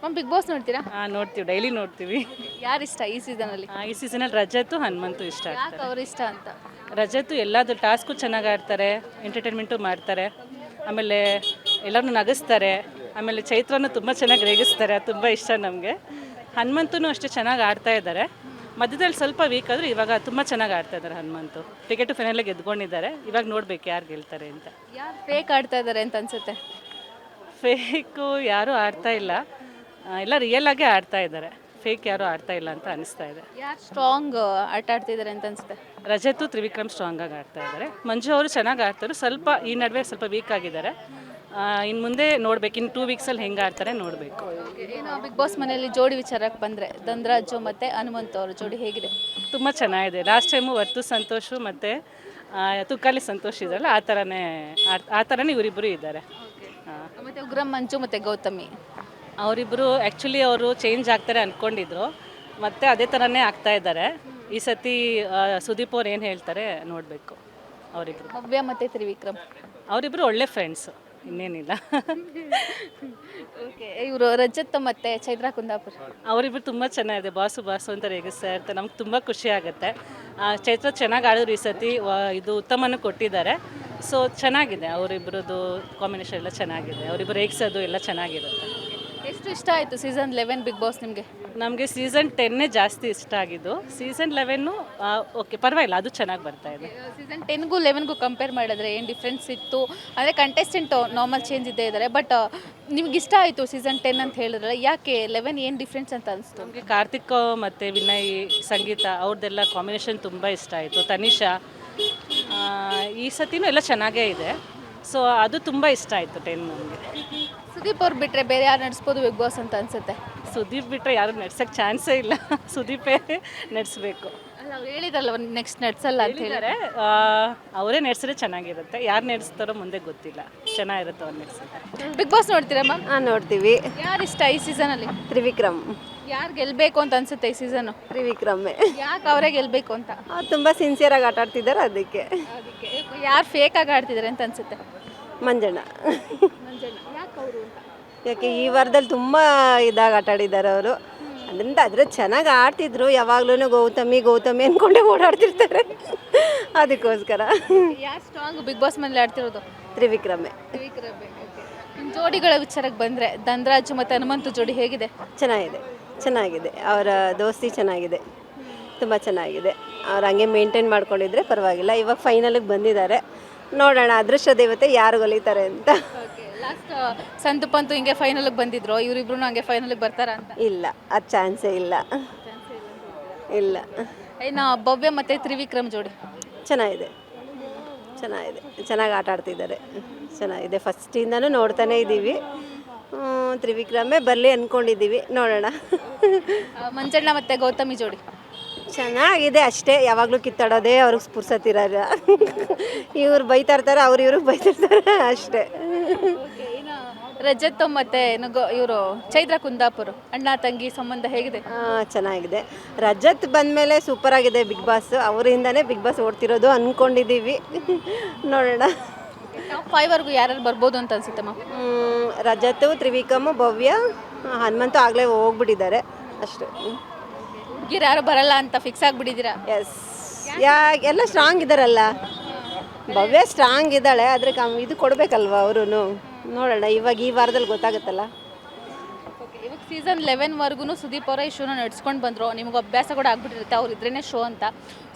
Ma'am big boss ನೋಡ್ತೀರಾ? ನೋಡ್ತೀವಿ, daily ನೋಡ್ತೀವಿ. ಯಾರು ಇಷ್ಟ ಈ ಸೀಸನಲ್ಲಿ? ಈ ಸೀಸನಲ್ಲಿ ರಜತ್ತು ಹನುಮಂತು ಇಷ್ಟ ಯಾಕೆ ಆಗ್ತಾರೆ. ಅವ್ರು ಇಷ್ಟ ಅಂತ? ರಜತ್ತು ಎಲ್ಲದು ಟಾಸ್ಕು ಚೆನ್ನಾಗಿ ಆಡ್ತಾರೆ, ಎಂಟರ್ಟೈನ್ಮೆಂಟು ಮಾಡ್ತಾರೆ, ಆಮೇಲೆ ಎಲ್ಲರನ್ನೂ ನಗಿಸ್ತಾರೆ, ಆಮೇಲೆ ಚೈತ್ರನೂ ತುಂಬ ಚೆನ್ನಾಗಿ ರೇಗಿಸ್ತಾರೆ, ಅದು ತುಂಬ ಇಷ್ಟ ನಮಗೆ. ಹನುಮಂತೂ ಅಷ್ಟೇ ಚೆನ್ನಾಗಿ ಆಡ್ತಾ ಇದ್ದಾರೆ. ಮಧ್ಯದಲ್ಲಿ ಸ್ವಲ್ಪ ವೀಕ್ ಆದರೂ ಇವಾಗ ತುಂಬ ಚೆನ್ನಾಗಿ ಆಡ್ತಾ ಇದ್ದಾರೆ ಹನುಮಂತು. Ticket final ಗೆದ್ಕೊಂಡಿದ್ದಾರೆ. ಇವಾಗ ನೋಡ್ಬೇಕು ಯಾರು ಗೆಲ್ತಾರೆ ಅಂತ. ಯಾರು ಫೇಕ್ ಆಡ್ತಾ ಇದ್ದಾರೆ ಅಂತ ಅನ್ಸುತ್ತೆ? ಫೇಕು ಯಾರೂ ಆಡ್ತಾ ಇಲ್ಲ, ಎಲ್ಲ ರಿಯಲ್ ಆಗೇ ಆಡ್ತಾ ಇದ್ದಾರೆ. ಫೇಕ್ ಯಾರೂ ಆಡ್ತಾ ಇಲ್ಲ ಅಂತ ಅನಿಸ್ತಾ ಇದೆ. ಯಾರು ಸ್ಟ್ರಾಂಗ್ ಆಟ ಆಡ್ತಿದ್ದಾರೆ ಅಂತ ಅನ್ಸುತ್ತೆ? ರಜತು ತ್ರಿವಿಕ್ರಮ್ ಸ್ಟ್ರಾಂಗಾಗಿ ಆಡ್ತಾ ಇದ್ದಾರೆ. ಮಂಜು ಅವರು ಚೆನ್ನಾಗಿ ಆಡ್ತಾರೆ, ಸ್ವಲ್ಪ ಈ ನಡುವೆ ಸ್ವಲ್ಪ ವೀಕ್ ಆಗಿದ್ದಾರೆ. ಇನ್ನು ಮುಂದೆ ನೋಡ್ಬೇಕು, ಇನ್ನು 2 ವೀಕ್ಸಲ್ಲಿ ಹೆಂಗೆ ಆಡ್ತಾರೆ ನೋಡಬೇಕು. ಏನು ಬಿಗ್ ಬಾಸ್ ಮನೆಯಲ್ಲಿ ಜೋಡಿ ವಿಚಾರಕ್ಕೆ ಬಂದರೆ ಧನರಾಜು ಮತ್ತು ಹನುಮಂತು ಅವ್ರ ಜೋಡಿ ಹೇಗಿದೆ? ತುಂಬ ಚೆನ್ನಾಗಿದೆ. ಲಾಸ್ಟ್ ಟೈಮು ವರ್ತು ಸಂತೋಷು ಮತ್ತು ತುಕಾಲಿ ಸಂತೋಷ್ ಇದ್ದಾರಲ್ಲ, ಆ ಥರನೇ ಇವರಿಬ್ಬರು ಇದ್ದಾರೆ. ಮತ್ತು ಉಗ್ರಂ ಮಂಜು ಮತ್ತು ಗೌತಮಿ ಅವರಿಬ್ಬರು ಆ್ಯಕ್ಚುಲಿ ಅವರು ಚೇಂಜ್ ಆಗ್ತಾರೆ ಅಂದ್ಕೊಂಡಿದ್ರು, ಮತ್ತು ಅದೇ ಥರನೇ ಆಗ್ತಾ ಇದ್ದಾರೆ. ಈ ಸತಿ ಸುದೀಪ್ ಅವ್ರು ಏನು ಹೇಳ್ತಾರೆ ನೋಡಬೇಕು. ಅವರಿಬ್ಬರು ಭವ್ಯ ಮತ್ತು ತ್ರಿವಿಕ್ರಮ್ ಅವರಿಬ್ಬರು ಒಳ್ಳೆ ಫ್ರೆಂಡ್ಸು, ಇನ್ನೇನಿಲ್ಲ. ಓಕೆ, ಇವರು ರಜತ್ ಮತ್ತು ಚೈತ್ರ ಕುಂದಾಪುರ್ ಅವರಿಬ್ಬರು ತುಂಬ ಚೆನ್ನಾಗಿದೆ. ಬಾಸು ಅಂತ ರೇಗಿಸ್ತಾ ಇರ್ತಾರೆ, ನಮ್ಗೆ ತುಂಬ ಖುಷಿ ಆಗುತ್ತೆ. ಚೈತ್ರ ಚೆನ್ನಾಗಿ ಆಡಿದ್ರು ಈ ಸತಿ, ಇದು ಉತ್ತಮನೂ ಕೊಟ್ಟಿದ್ದಾರೆ. ಸೊ ಚೆನ್ನಾಗಿದೆ, ಅವರಿಬ್ಬರದ್ದು ಕಾಂಬಿನೇಷನ್ ಎಲ್ಲ ಚೆನ್ನಾಗಿದೆ. ಅವರಿಬ್ಬರು ರೇಗಿಸೋದು ಎಲ್ಲ ಚೆನ್ನಾಗಿರುತ್ತೆ. ಎಷ್ಟು ಇಷ್ಟ ಆಯಿತು ಸೀಸನ್ 11 ಬಿಗ್ ಬಾಸ್ ನಿಮಗೆ? ನಮಗೆ ಸೀಸನ್ 10 ಜಾಸ್ತಿ ಇಷ್ಟ ಆಗಿದ್ದು. ಸೀಸನ್ 11 ಓಕೆ ಪರವಾಗಿಲ್ಲ, ಅದು ಚೆನ್ನಾಗಿ ಬರ್ತಾ ಇದೆ. ಸೀಸನ್ 10ಗೂ 11ಗೂ ಕಂಪೇರ್ ಮಾಡಿದ್ರೆ ಏನು ಡಿಫ್ರೆನ್ಸ್ ಇತ್ತು? ಅಂದರೆ ಕಂಟೆಸ್ಟೆಂಟ್ ನಾರ್ಮಲ್ ಚೇಂಜ್ ಇದ್ದೇ ಇದ್ದಾರೆ, ಬಟ್ ನಿಮ್ಗೆ ಇಷ್ಟ ಆಯಿತು ಸೀಸನ್ 10 ಅಂತ ಹೇಳಿದ್ರೆ, ಯಾಕೆ 11 ಏನು ಡಿಫ್ರೆನ್ಸ್ ಅಂತ ಅನಿಸ್ತು? ನಮಗೆ ಕಾರ್ತಿಕ್ ಮತ್ತು ವಿನಯ್, ಸಂಗೀತ ಅವ್ರದ್ದೆಲ್ಲ ಕಾಂಬಿನೇಷನ್ ತುಂಬ ಇಷ್ಟ ಆಯಿತು. ತನಿಷಾ ಈ ಸತಿನೂ ಎಲ್ಲ ಚೆನ್ನಾಗೇ ಇದೆ. ಸೊ ಅದು ತುಂಬ ಇಷ್ಟ ಆಯಿತು 10 ನಮಗೆ. ಸುದೀಪ್ ಅವ್ರು ಬಿಟ್ಟರೆ ಬೇರೆ ಯಾರು ನಡೆಸ್ಬೋದು ಬಿಗ್ ಬಾಸ್ ಅಂತ ಅನ್ಸುತ್ತೆ? ಸುದೀಪ್ ಬಿಟ್ಟರೆ ಯಾರು ನಡ್ಸೋಕ್ಕೆ ಚಾನ್ಸೇ ಇಲ್ಲ. ಸುದೀಪೇ ನಡೆಸಬೇಕು. ಅಲ್ಲ, ಅವ್ರು ಹೇಳಿದ್ರಲ್ಲ ನೆಕ್ಸ್ಟ್ ನಡೆಸಲ್ಲ ಅಂತ ಹೇಳಿದ್ದಾರೆ. ಅವರೇ ನಡೆಸಿದ್ರೆ ಚೆನ್ನಾಗಿರುತ್ತೆ. ಯಾರು ನಡೆಸ್ತಾರೋ ಮುಂದೆ ಗೊತ್ತಿಲ್ಲ, ಚೆನ್ನಾಗಿರುತ್ತೆ ಅವ್ರು ನಡೆಸಿದ್ರೆ. ಬಿಗ್ ಬಾಸ್ ನೋಡ್ತೀರಾ ಮ್ಯಾಮ್? ನೋಡ್ತೀವಿ. ಯಾರು ಇಷ್ಟ ಈ ಸೀಸನಲ್ಲಿ? ತ್ರಿವಿಕ್ರಮ್. ಯಾರು ಗೆಲ್ಲಬೇಕು ಅಂತ ಅನ್ಸುತ್ತೆ ಈ ಸೀಸನು? ತ್ರಿವಿಕ್ರಮೇ. ಯಾಕೆ ಅವರೇ ಗೆಲ್ಲಬೇಕು ಅಂತ? ಅವ್ರು ತುಂಬ ಸಿನ್ಸಿಯರಾಗಿ ಆಟ ಆಡ್ತಿದ್ದಾರೆ, ಅದಕ್ಕೆ. ಯಾರು ಫೇಕಾಗಿ ಆಡ್ತಿದ್ದಾರೆ ಅಂತ ಅನ್ಸುತ್ತೆ? ಮಂಜಣ್ಣ. ಯಾಕೆ ಅವರು ಅಂತ? ಯಾಕೆ ಈ ವಾರದಲ್ಲಿ ತುಂಬ ಇದಾಗಿ ಆಟ ಆಡಿದ್ದಾರೆ ಅವರು. ಅದರಿಂದ ಅದ್ರ ಚೆನ್ನಾಗಿ ಆಡ್ತಿದ್ರು. ಯಾವಾಗ್ಲೂ ಗೌತಮಿ ಅಂದ್ಕೊಂಡೇ ಓಡಾಡ್ತಿರ್ತಾರೆ, ಅದಕ್ಕೋಸ್ಕರ. ಯಾರು ಸ್ಟ್ರಾಂಗ್ ಬಿಗ್ ಬಾಸ್ ಮನೇಲಿ ಆಡ್ತಿರೋದು? ತ್ರಿವಿಕ್ರಮೇ. ಜೋಡಿಗಳ ವಿಚಾರಕ್ಕೆ ಬಂದರೆ ಧನರಾಜು ಮತ್ತು ಹನುಮಂತು ಜೋಡಿ ಹೇಗಿದೆ? ಚೆನ್ನಾಗಿದೆ. ಅವರ ದೋಸ್ತಿ ಚೆನ್ನಾಗಿದೆ, ತುಂಬ ಚೆನ್ನಾಗಿದೆ. ಅವ್ರು ಹಂಗೆ ಮೇಂಟೈನ್ ಮಾಡ್ಕೊಂಡಿದ್ರೆ ಪರವಾಗಿಲ್ಲ. ಇವಾಗ ಫೈನಲಿಗೆ ಬಂದಿದ್ದಾರೆ, ನೋಡೋಣ ಅದೃಷ್ಟ ದೇವತೆ ಯಾರು ಗೆಲ್ತಾರೆ ಅಂತ. ಲಾಸ್ಟ್ ಸಂದೀಪ್ ಅಂತೂ ಹಿಂಗೆ ಫೈನಲ್ಗೆ ಬಂದಿದ್ರು, ಇವರಿಬ್ರು ಹಂಗೆ ಫೈನಲ್ಗೆ ಬರ್ತಾರ ಅಂತ? ಇಲ್ಲ, ಅದು ಚಾನ್ಸೇ ಇಲ್ಲ. ಇನ್ನು ಭವ್ಯ ಮತ್ತು ತ್ರಿವಿಕ್ರಮ್ ಜೋಡಿ ಚೆನ್ನಾಗಿದೆ, ಚೆನ್ನಾಗಿ ಆಟ ಆಡ್ತಿದ್ದಾರೆ. ಚೆನ್ನಾಗಿದೆ, ಫಸ್ಟಿಂದನೂ ನೋಡ್ತಾನೆ ಇದ್ದೀವಿ. ತ್ರಿವಿಕ್ರಮೇ ಬರಲಿ ಅಂದ್ಕೊಂಡಿದ್ದೀವಿ, ನೋಡೋಣ. ಮಂಜಣ್ಣ ಮತ್ತು ಗೌತಮಿ ಜೋಡಿ ಚೆನ್ನಾಗಿದೆ, ಅಷ್ಟೇ. ಯಾವಾಗಲೂ ಕಿತ್ತಾಡೋದೇ ಅವ್ರಿಗೆ ಸ್ಫುರ್ಸತ್ತಿರಲ್ಲ. ಇವ್ರು ಬೈತಾ ಇರ್ತಾರೆ, ಇವ್ರಿಗೆ ಬೈತಿರ್ತಾರೆ, ಅಷ್ಟೇ. ರಜತ್ ಮತ್ತು ಇವರು ಚೈತ್ರ ಕುಂದಾಪುರ್ ಅಣ್ಣ ತಂಗಿ ಸಂಬಂಧ ಹೇಗಿದೆ? ಚೆನ್ನಾಗಿದೆ. ರಜತ್ ಬಂದಮೇಲೆ ಸೂಪರಾಗಿದೆ ಬಿಗ್ ಬಾಸ್. ಅವರಿಂದನೇ ಬಿಗ್ ಬಾಸ್ ಓಡ್ತಿರೋದು ಅಂದ್ಕೊಂಡಿದ್ದೀವಿ, ನೋಡೋಣ. ಟಾಪ್ 5 ಯಾರು ಬರ್ಬೋದು ಅಂತ ಅನ್ಸುತ್ತೆ ಮ್ಯಾಮ್? ರಜತ್, ತ್ರಿವಿಕ್ರಮ್, ಭವ್ಯ, ಹನುಮಂತು ಆಗಲೇ ಹೋಗ್ಬಿಟ್ಟಿದ್ದಾರೆ, ಅಷ್ಟೇ. ಹುಡುಗಿರು ಯಾರು ಬರಲ್ಲ ಅಂತ ಫಿಕ್ಸ್ ಆಗಿಬಿಟ್ಟಿದ್ದೀರಾ? ಎಸ್, ಎಲ್ಲ ಸ್ಟ್ರಾಂಗ್ ಇದ್ದಾರಲ್ಲ. ಭವ್ಯ ಸ್ಟ್ರಾಂಗ್ ಇದ್ದಾಳೆ, ಆದರೆ ಇದು ಕೊಡಬೇಕಲ್ವ ಅವರು. ನೋಡೋಣ, ಇವಾಗ ಈ ವಾರದಲ್ಲಿ ಗೊತ್ತಾಗುತ್ತಲ್ಲ. ಇವಾಗ ಸೀಸನ್ 11ವರೆಗೂ ಸುದೀಪ್ ಅವರೇ ಈ ಶೋನ ನಡ್ಸ್ಕೊಂಡು ಬಂದರು. ನಿಮ್ಗೆ ಅಭ್ಯಾಸ ಕೂಡ ಆಗ್ಬಿಟ್ಟಿರುತ್ತೆ ಅವ್ರು ಇದ್ರೇ ಶೋ ಅಂತ.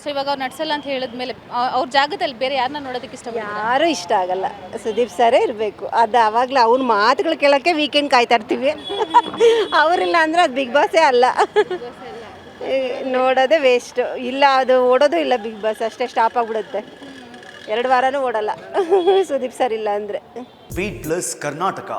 ಸೊ ಇವಾಗ ಅವ್ರು ನಡ್ಸಲ್ಲ ಅಂತ ಹೇಳಿದ್ಮೇಲೆ ಅವ್ರ ಜಾಗದಲ್ಲಿ ಬೇರೆ ಯಾರನ್ನ ನೋಡೋದಕ್ಕೆ ಇಷ್ಟ? ಯಾರೂ ಇಷ್ಟ ಆಗಲ್ಲ, ಸುದೀಪ್ ಸರೇ ಇರಬೇಕು. ಅದು ಆವಾಗಲೇ ಅವ್ರ ಮಾತುಗಳು ಕೇಳೋಕ್ಕೆ ವೀಕೆಂಡ್ ಕಾಯ್ತಾ ಇರ್ತೀವಿ. ಅವರಿಲ್ಲ ಅಂದರೆ ಅದು ಬಿಗ್ ಬಾಸೇ ಅಲ್ಲ, ನೋಡೋದೇ ವೇಸ್ಟು. ಇಲ್ಲ, ಅದು ಓಡೋದು ಇಲ್ಲ ಬಿಗ್ ಬಾಸ್, ಅಷ್ಟೇ ಸ್ಟಾಪ್ ಆಗಿಬಿಡುತ್ತೆ. 2 ವಾರನೂ ಓಡಲ್ಲ ಸುದೀಪ್ ಸರ್ ಇಲ್ಲ ಅಂದರೆ. Beat plus Karnataka.